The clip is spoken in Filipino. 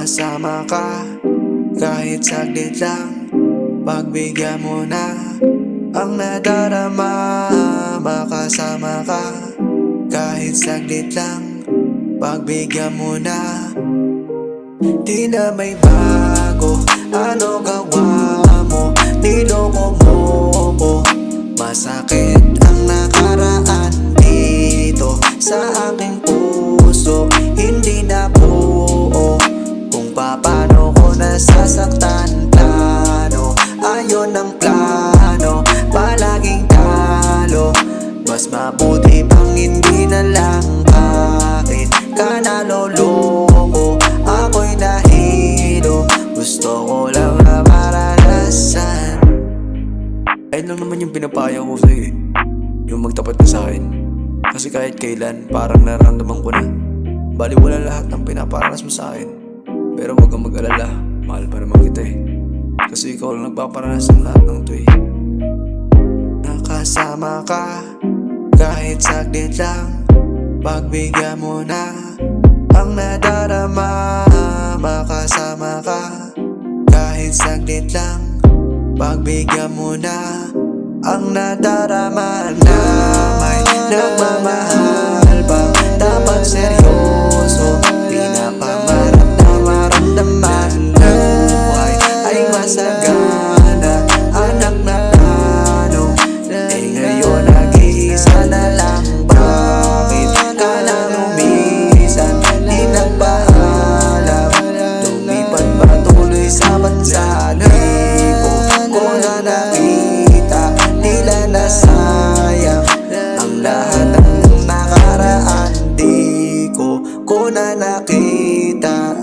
Nakasama ka kahit saglit lang, pagbigyan mo na ang nadarama. Makasama ka kahit saglit lang, pagbigyan mo na. Di na may bago, ano gawa mo, niloko mo ko. Masakit ang nakaraan dito sa aking puso, hindi na buo kung paano ko nasasaktan. Plano, ayon ang plano, palaging talo. Mas mabuti pang hindi na lang. Bakit ka naloloko? Ako'y nahilo, gusto ko lang na maranasan. Ayun lang naman yung pinapaya ko sa'yo eh, yung magtapat ka sa'kin. Kasi kahit kailan parang nararamdaman ko na baliwala lahat ng pinaparanas mo sa'kin. Pero huwag kang mag-alala, mahal pa naman kita eh. Kasi ikaw lang nagpaparanas ng lahat ng to eh. Nakasama ka kahit saglit lang, pagbigyan mo na ang nadarama. Makasama ka kahit saglit lang, pagbigyan mo na ang nadarama. Na may nagmamahal ba dapat seryoso? Di na pa maramdaman na buhay ay masagana. Anak na plano, eh ngayon nag-iisa na lang. Bakit ka nang umisan, di nagpaalam? Lumipat pa tuloy sa bansa. Di ko na nakita, tila nasayang ang lahat ng nakaraan. Di ko na nakita.